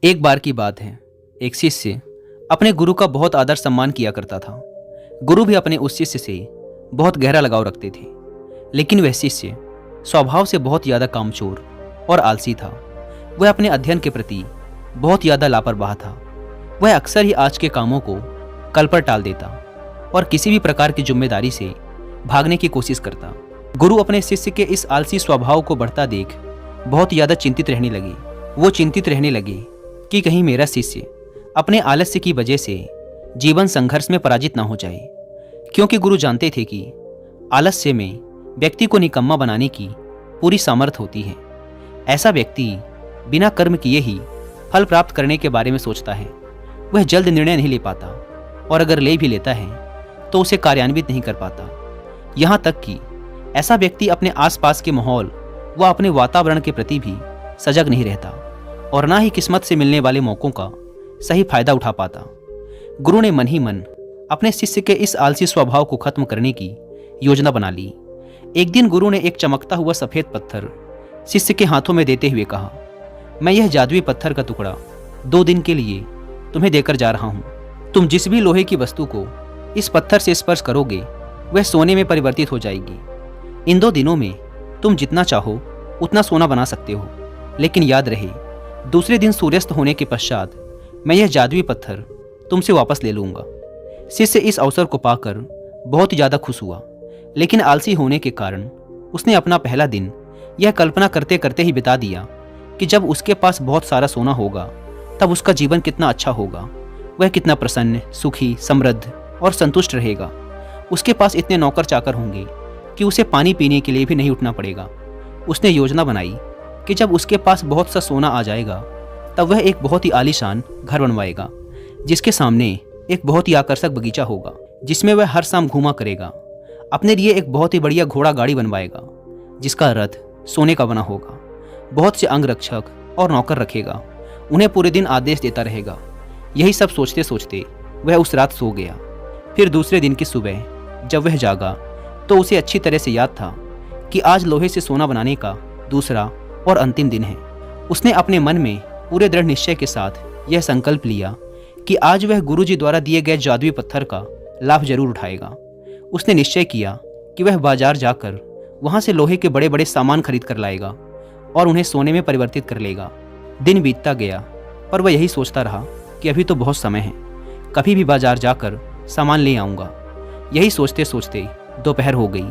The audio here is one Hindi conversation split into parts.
एक बार की बात है, एक शिष्य अपने गुरु का बहुत आदर सम्मान किया करता था। गुरु भी अपने उस शिष्य से बहुत गहरा लगाव रखते थे, लेकिन वह शिष्य स्वभाव से बहुत ज़्यादा कामचोर और आलसी था। वह अपने अध्ययन के प्रति बहुत ज़्यादा लापरवाह था। वह अक्सर ही आज के कामों को कल पर टाल देता और किसी भी प्रकार की जिम्मेदारी से भागने की कोशिश करता। गुरु अपने शिष्य के इस आलसी स्वभाव को बढ़ता देख बहुत ज़्यादा चिंतित रहने लगे। वो चिंतित रहने लगे कि कहीं मेरा शिष्य अपने आलस्य की वजह से जीवन संघर्ष में पराजित ना हो जाए, क्योंकि गुरु जानते थे कि आलस्य में व्यक्ति को निकम्मा बनाने की पूरी सामर्थ्य होती है। ऐसा व्यक्ति बिना कर्म किए ही फल प्राप्त करने के बारे में सोचता है। वह जल्द निर्णय नहीं ले पाता और अगर ले भी लेता है तो उसे कार्यान्वित नहीं कर पाता। यहाँ तक कि ऐसा व्यक्ति अपने आसपास के माहौल व अपने वातावरण के प्रति भी सजग नहीं रहता और ना ही किस्मत से मिलने वाले मौकों का सही फायदा उठा पाता। गुरु ने मन ही मन अपने शिष्य के इस आलसी स्वभाव को खत्म करने की योजना बना ली। एक दिन गुरु ने एक चमकता हुआ सफेद पत्थर शिष्य के हाथों में देते हुए कहा, मैं यह जादुई पत्थर का टुकड़ा 2 दिन के लिए तुम्हें देकर जा रहा हूँ। तुम जिस भी लोहे की वस्तु को इस पत्थर से स्पर्श करोगे वह सोने में परिवर्तित हो जाएगी। इन 2 दिनों में तुम जितना चाहो उतना सोना बना सकते हो, लेकिन याद रहे दूसरे दिन सूर्यास्त होने के पश्चात मैं यह जादुई पत्थर तुमसे वापस ले लूँगा। शिष्य इस अवसर को पाकर बहुत ज़्यादा खुश हुआ, लेकिन आलसी होने के कारण उसने अपना पहला दिन यह कल्पना करते करते ही बिता दिया कि जब उसके पास बहुत सारा सोना होगा तब उसका जीवन कितना अच्छा होगा। वह कितना प्रसन्न, सुखी, समृद्ध और संतुष्ट रहेगा। उसके पास इतने नौकर चाकर होंगे कि उसे पानी पीने के लिए भी नहीं उठना पड़ेगा। उसने योजना बनाई कि जब उसके पास बहुत सा सोना आ जाएगा तब वह एक बहुत ही आलीशान घर बनवाएगा, जिसके सामने एक बहुत ही आकर्षक बगीचा होगा जिसमें वह हर शाम घूमा करेगा। अपने लिए एक बहुत ही बढ़िया घोड़ा गाड़ी बनवाएगा जिसका रथ सोने का बना होगा। बहुत से अंगरक्षक और नौकर रखेगा, उन्हें पूरे दिन आदेश देता रहेगा। यही सब सोचते सोचते वह उस रात सो गया। फिर दूसरे दिन की सुबह जब वह जागा तो उसे अच्छी तरह से याद था कि आज लोहे से सोना बनाने का दूसरा और अंतिम दिन है। उसने अपने मन में पूरे दृढ़ निश्चय के साथ यह संकल्प लिया कि आज वह गुरुजी द्वारा दिए गए जादुई पत्थर का लाभ जरूर उठाएगा। उसने निश्चय किया कि वह बाजार जाकर वहां से लोहे के बड़े बड़े सामान खरीद कर लाएगा और उन्हें सोने में परिवर्तित कर लेगा। दिन बीतता गया पर वह यही सोचता रहा कि अभी तो बहुत समय है, कभी भी बाजार जाकर सामान ले आऊँगा। यही सोचते सोचते दोपहर हो गई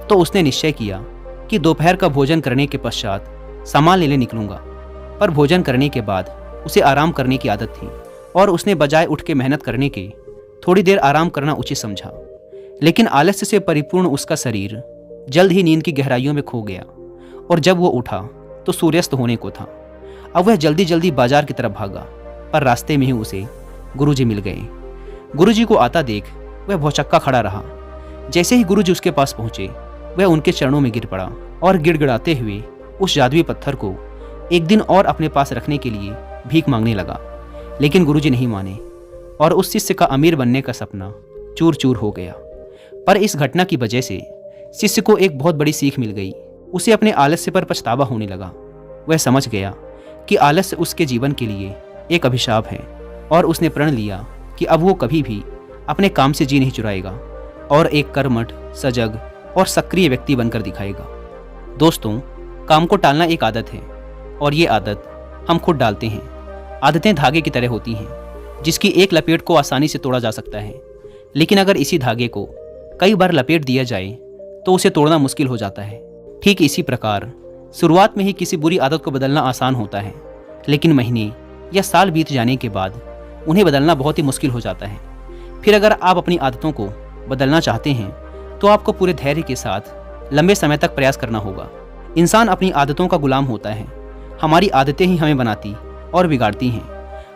तो उसने निश्चय किया कि दोपहर का भोजन करने के पश्चात सामान लेने निकलूंगा। पर भोजन करने के बाद उसे आराम करने की आदत थी और उसने बजाय उठ के मेहनत करने के थोड़ी देर आराम करना उचित समझा। लेकिन आलस्य से परिपूर्ण उसका शरीर जल्द ही नींद की गहराइयों में खो गया और जब वो उठा तो सूर्यास्त होने को था। अब वह जल्दी जल्दी बाजार की तरफ भागा, पर रास्ते में ही उसे गुरुजी मिल गए। गुरुजी को आता देख वह भौचक्का खड़ा रहा। जैसे ही गुरुजी उसके पास पहुंचे वह उनके चरणों में गिर पड़ा और गिड़गिड़ाते हुए उस जादुई पत्थर को एक दिन और अपने पास रखने के लिए भीख मांगने लगा। लेकिन गुरुजी नहीं माने और उस शिष्य का अमीर बनने का सपना चूर चूर हो गया। पर इस घटना की वजह से शिष्य को एक बहुत बड़ी सीख मिल गई। उसे अपने आलस्य पर पछतावा होने लगा। वह समझ गया कि आलस्य उसके जीवन के लिए एक अभिशाप है और उसने प्रण लिया कि अब वो कभी भी अपने काम से जी नहीं चुराएगा और एक कर्मठ, सजग और सक्रिय व्यक्ति बनकर दिखाएगा। दोस्तों, काम को टालना एक आदत है और ये आदत हम खुद डालते हैं। आदतें धागे की तरह होती हैं जिसकी एक लपेट को आसानी से तोड़ा जा सकता है, लेकिन अगर इसी धागे को कई बार लपेट दिया जाए तो उसे तोड़ना मुश्किल हो जाता है। ठीक इसी प्रकार शुरुआत में ही किसी बुरी आदत को बदलना आसान होता है, लेकिन महीने या साल बीत जाने के बाद उन्हें बदलना बहुत ही मुश्किल हो जाता है। फिर अगर आप अपनी आदतों को बदलना चाहते हैं तो आपको पूरे धैर्य के साथ लंबे समय तक प्रयास करना होगा। इंसान अपनी आदतों का गुलाम होता है। हमारी आदतें ही हमें बनाती और बिगाड़ती हैं।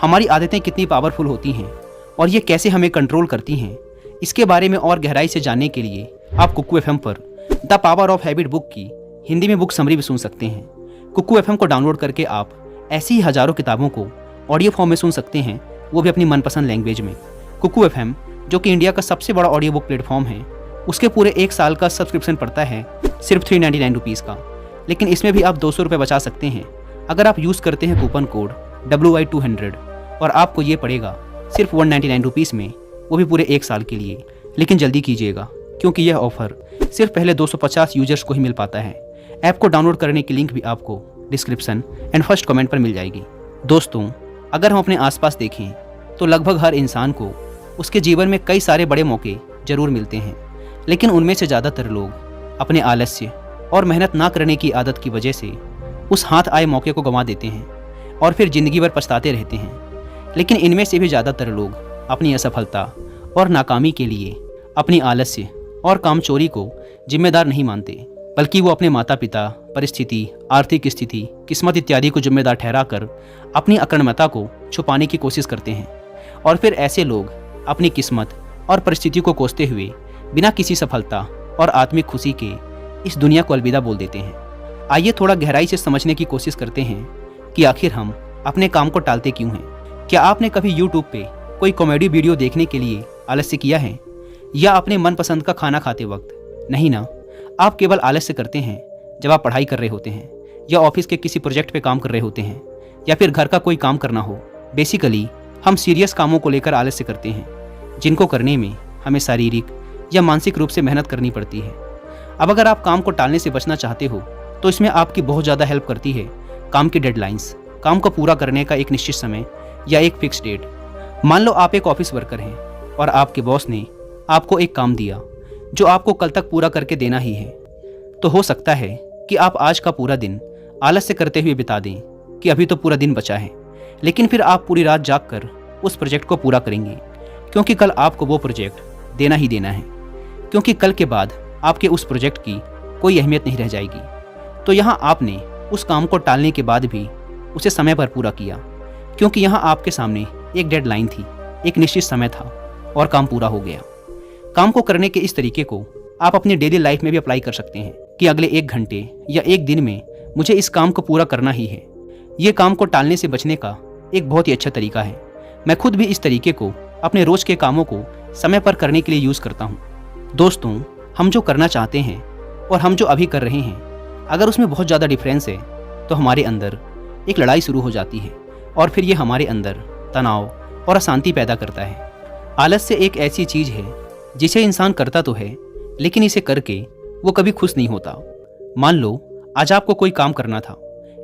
हमारी आदतें कितनी पावरफुल होती हैं और ये कैसे हमें कंट्रोल करती हैं, इसके बारे में और गहराई से जानने के लिए आप कुक्कू एफएम पर the power of habit book की हिंदी में बुक समरी भी सुन सकते हैं। कुक्कू एफएम को डाउनलोड करके आप ऐसी ही हजारों किताबों को ऑडियो फॉर्म में सुन सकते हैं, वो भी अपनी मनपसंद लैंग्वेज में। कुक्कू एफएम जो कि इंडिया का सबसे बड़ा ऑडियो बुक प्लेटफॉर्म है, उसके पूरे 1 साल का सब्सक्रिप्शन पड़ता है सिर्फ 399 रुपीज़ का। लेकिन इसमें भी आप 200 रुपये बचा सकते हैं अगर आप यूज़ करते हैं कूपन कोड WI200 और आपको ये पड़ेगा सिर्फ 199 रुपीज़ में, वो भी पूरे 1 साल के लिए। लेकिन जल्दी कीजिएगा क्योंकि यह ऑफ़र सिर्फ पहले 250 यूजर्स को ही मिल पाता है। ऐप को डाउनलोड करने की लिंक भी आपको डिस्क्रिप्शन एंड फर्स्ट कमेंट पर मिल जाएगी। दोस्तों, अगर हम अपने आसपास देखें तो लगभग हर इंसान को उसके जीवन में कई सारे बड़े मौके ज़रूर मिलते हैं, लेकिन उनमें से ज़्यादातर लोग अपने आलस्य और मेहनत ना करने की आदत की वजह से उस हाथ आए मौके को गंवा देते हैं और फिर ज़िंदगी भर पछताते रहते हैं। लेकिन इनमें से भी ज़्यादातर लोग अपनी असफलता और नाकामी के लिए अपनी आलस्य और कामचोरी को जिम्मेदार नहीं मानते, बल्कि वो अपने माता पिता, परिस्थिति, आर्थिक स्थिति, किस्मत इत्यादि को जिम्मेदार ठहराकर अपनी अकर्मता को छुपाने की कोशिश करते हैं। और फिर ऐसे लोग अपनी किस्मत और परिस्थिति को कोसते हुए बिना किसी सफलता और आत्मिक खुशी के इस दुनिया को अलविदा बोल देते हैं। आइए थोड़ा गहराई से समझने की कोशिश करते हैं कि आखिर हम अपने काम को टालते क्यों हैं। क्या आपने कभी यूट्यूब पे कोई कॉमेडी वीडियो देखने के लिए आलस्य किया है, या अपने मनपसंद का खाना खाते वक्त? नहीं ना, आप केवल आलस्य करते हैं जब आप पढ़ाई कर रहे होते हैं, या ऑफिस के किसी प्रोजेक्ट पे काम कर रहे होते हैं, या फिर घर का कोई काम करना हो। बेसिकली हम सीरियस कामों को लेकर आलस्य करते हैं, जिनको करने में हमें शारीरिक या मानसिक रूप से मेहनत करनी पड़ती है। अब अगर आप काम को टालने से बचना चाहते हो तो इसमें आपकी बहुत ज़्यादा हेल्प करती है काम की डेडलाइंस, काम को पूरा करने का एक निश्चित समय या एक फिक्स डेट। मान लो आप एक ऑफिस वर्कर हैं और आपके बॉस ने आपको एक काम दिया जो आपको कल तक पूरा करके देना ही है। तो हो सकता है कि आप आज का पूरा दिन आलस्य करते हुए बिता दें कि अभी तो पूरा दिन बचा है, लेकिन फिर आप पूरी रात जागकर उस प्रोजेक्ट को पूरा करेंगे, क्योंकि कल आपको वो प्रोजेक्ट देना ही देना है, क्योंकि कल के बाद आपके उस प्रोजेक्ट की कोई अहमियत नहीं रह जाएगी। तो यहाँ आपने उस काम को टालने के बाद भी उसे समय पर पूरा किया, क्योंकि यहाँ आपके सामने एक डेडलाइन थी, एक निश्चित समय था और काम पूरा हो गया। काम को करने के इस तरीके को आप अपनी डेली लाइफ में भी अप्लाई कर सकते हैं कि अगले 1 घंटे या 1 दिन में मुझे इस काम को पूरा करना ही है। ये काम को टालने से बचने का एक बहुत ही अच्छा तरीका है। मैं खुद भी इस तरीके को अपने रोज के कामों को समय पर करने के लिए यूज़ करता हूँ। दोस्तों, हम जो करना चाहते हैं और हम जो अभी कर रहे हैं, अगर उसमें बहुत ज़्यादा डिफरेंस है तो हमारे अंदर एक लड़ाई शुरू हो जाती है और फिर ये हमारे अंदर तनाव और अशांति पैदा करता है। आलस्य एक ऐसी चीज़ है जिसे इंसान करता तो है, लेकिन इसे करके वो कभी खुश नहीं होता। मान लो आज आपको कोई काम करना था,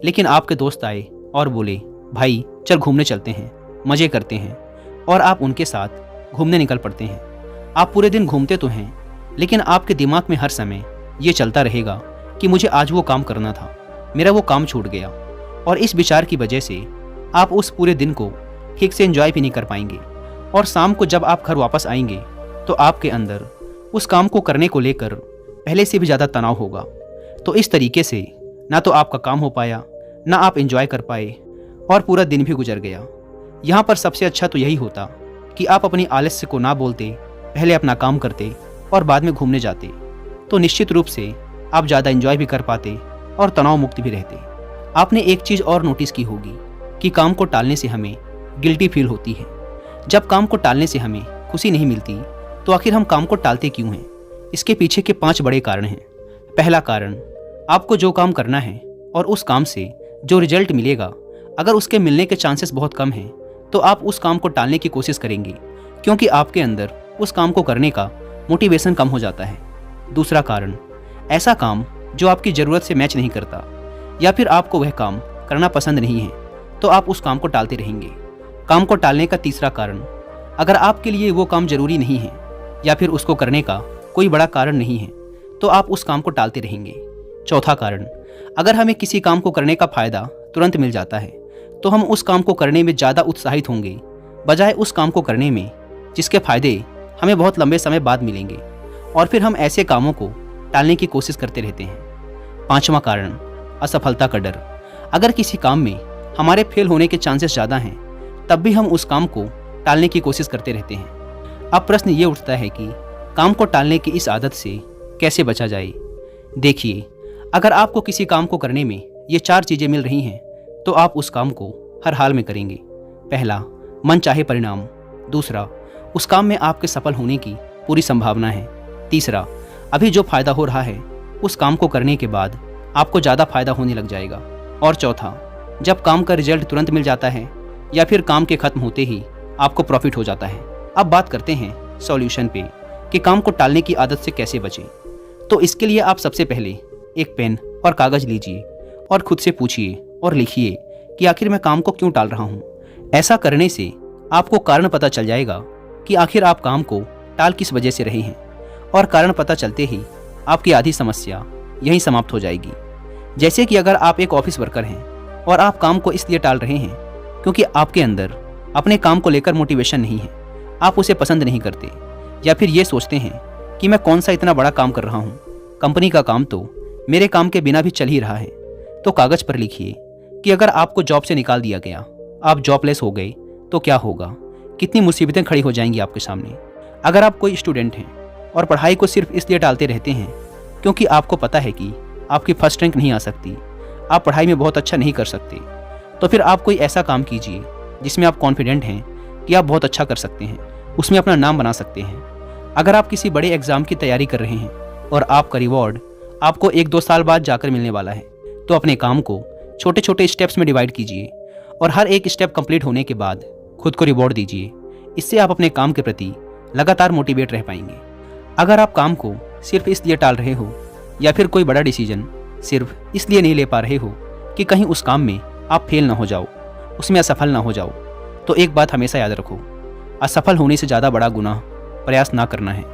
लेकिन आपके दोस्त आए और बोले, भाई चल घूमने चलते हैं, मज़े करते हैं, और आप उनके साथ घूमने निकल पड़ते हैं। आप पूरे दिन घूमते तो हैं, लेकिन आपके दिमाग में हर समय ये चलता रहेगा कि मुझे आज वो काम करना था, मेरा वो काम छूट गया। और इस विचार की वजह से आप उस पूरे दिन को ठीक से एंजॉय भी नहीं कर पाएंगे, और शाम को जब आप घर वापस आएंगे तो आपके अंदर उस काम को करने को लेकर पहले से भी ज़्यादा तनाव होगा। तो इस तरीके से ना तो आपका काम हो पाया, ना आप एंजॉय कर पाए, और पूरा दिन भी गुजर गया। यहाँ पर सबसे अच्छा तो यही होता कि आप अपनी आलस्य को ना बोलते, पहले अपना काम करते और बाद में घूमने जाते, तो निश्चित रूप से आप ज़्यादा एंजॉय भी कर पाते और तनाव मुक्त भी रहते। आपने एक चीज़ और नोटिस की होगी कि काम को टालने से हमें गिल्टी फील होती है। जब काम को टालने से हमें खुशी नहीं मिलती तो आखिर हम काम को टालते क्यों हैं? इसके पीछे के 5 बड़े कारण हैं। पहला कारण, आपको जो काम करना है और उस काम से जो रिजल्ट मिलेगा, अगर उसके मिलने के चांसेस बहुत कम हैं तो आप उस काम को टालने की कोशिश करेंगे, क्योंकि आपके अंदर उस काम को करने का मोटिवेशन कम हो जाता है। दूसरा कारण, ऐसा काम जो आपकी ज़रूरत से मैच नहीं करता, या फिर आपको वह काम करना पसंद नहीं है, तो आप उस काम को टालते रहेंगे। काम को टालने का तीसरा कारण, अगर आपके लिए वो काम ज़रूरी नहीं है या फिर उसको करने का कोई बड़ा कारण नहीं है, तो आप उस काम को टालते रहेंगे। चौथा कारण, अगर हमें किसी काम को करने का फ़ायदा तुरंत मिल जाता है तो हम उस काम को करने में ज़्यादा उत्साहित होंगे, बजाय उस काम को करने में जिसके फ़ायदे हमें बहुत लंबे समय बाद मिलेंगे, और फिर हम ऐसे कामों को टालने की कोशिश करते रहते हैं। पांचवा कारण, असफलता का डर। अगर किसी काम में हमारे फेल होने के चांसेस ज़्यादा हैं, तब भी हम उस काम को टालने की कोशिश करते रहते हैं। अब प्रश्न ये उठता है कि काम को टालने की इस आदत से कैसे बचा जाए। देखिए, अगर आपको किसी काम को करने में ये 4 चीज़ें मिल रही हैं तो आप उस काम को हर हाल में करेंगे। पहला, मनचाहे परिणाम। दूसरा, उस काम में आपके सफल होने की पूरी संभावना है। तीसरा, अभी जो फ़ायदा हो रहा है उस काम को करने के बाद आपको ज़्यादा फ़ायदा होने लग जाएगा। और चौथा, जब काम का रिजल्ट तुरंत मिल जाता है या फिर काम के खत्म होते ही आपको प्रॉफिट हो जाता है। अब बात करते हैं सॉल्यूशन पे कि काम को टालने की आदत से कैसे बचें। तो इसके लिए आप सबसे पहले एक पेन और कागज़ लीजिए और खुद से पूछिए और लिखिए कि आखिर मैं काम को क्यों टाल रहा हूँ। ऐसा करने से आपको कारण पता चल जाएगा कि आखिर आप काम को टाल किस वजह से रहे हैं, और कारण पता चलते ही आपकी आधी समस्या यहीं समाप्त हो जाएगी। जैसे कि अगर आप एक ऑफिस वर्कर हैं और आप काम को इसलिए टाल रहे हैं क्योंकि आपके अंदर अपने काम को लेकर मोटिवेशन नहीं है, आप उसे पसंद नहीं करते, या फिर ये सोचते हैं कि मैं कौन सा इतना बड़ा काम कर रहा हूँ, कंपनी का काम तो मेरे काम के बिना भी चल ही रहा है। तो कागज़ पर लिखिए कि अगर आपको जॉब से निकाल दिया गया, आप जॉबलेस हो गए, तो क्या होगा, कितनी मुसीबतें खड़ी हो जाएंगी आपके सामने। अगर आप कोई स्टूडेंट हैं और पढ़ाई को सिर्फ इसलिए टालते रहते हैं क्योंकि आपको पता है कि आपकी फर्स्ट रैंक नहीं आ सकती, आप पढ़ाई में बहुत अच्छा नहीं कर सकते, तो फिर आप कोई ऐसा काम कीजिए जिसमें आप कॉन्फिडेंट हैं कि आप बहुत अच्छा कर सकते हैं, उसमें अपना नाम बना सकते हैं। अगर आप किसी बड़े एग्ज़ाम की तैयारी कर रहे हैं और आपका रिवॉर्ड आपको 1-2 साल बाद जाकर मिलने वाला है, तो अपने काम को छोटे छोटे स्टेप्स में डिवाइड कीजिए और हर एक स्टेप कंप्लीट होने के बाद खुद को रिवॉर्ड दीजिए। इससे आप अपने काम के प्रति लगातार मोटिवेट रह पाएंगे। अगर आप काम को सिर्फ इसलिए टाल रहे हो या फिर कोई बड़ा डिसीजन सिर्फ इसलिए नहीं ले पा रहे हो कि कहीं उस काम में आप फेल ना हो जाओ, उसमें असफल ना हो जाओ, तो एक बात हमेशा याद रखो, असफल होने से ज़्यादा बड़ा गुनाह प्रयास ना करना है।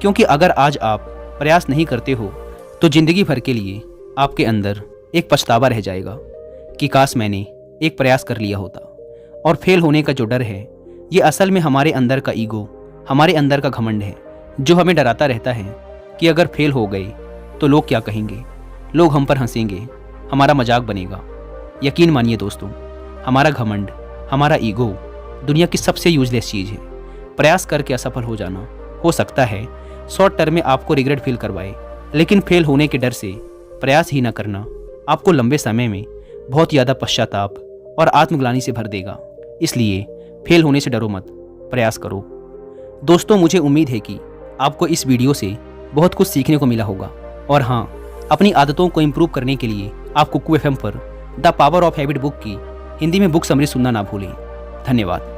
क्योंकि अगर आज आप प्रयास नहीं करते हो तो ज़िंदगी भर के लिए आपके अंदर एक पछतावा रह जाएगा कि काश मैंने एक प्रयास कर लिया होता। और फेल होने का जो डर है, ये असल में हमारे अंदर का ईगो, हमारे अंदर का घमंड है, जो हमें डराता रहता है कि अगर फेल हो गए तो लोग क्या कहेंगे, लोग हम पर हंसेंगे, हमारा मजाक बनेगा। यकीन मानिए दोस्तों, हमारा घमंड, हमारा ईगो दुनिया की सबसे यूजलेस चीज़ है। प्रयास करके असफल हो जाना हो सकता है शॉर्ट टर्म में आपको रिग्रेट फील करवाए, लेकिन फेल होने के डर से प्रयास ही ना करना आपको लंबे समय में बहुत ज़्यादा पश्चाताप और आत्मग्लानि से भर देगा। इसलिए फेल होने से डरो मत, प्रयास करो। दोस्तों, मुझे उम्मीद है कि आपको इस वीडियो से बहुत कुछ सीखने को मिला होगा। और हाँ, अपनी आदतों को इम्प्रूव करने के लिए आप कुकू FM पर the power of habit book की हिंदी में बुक समरी सुनना ना भूलें। धन्यवाद।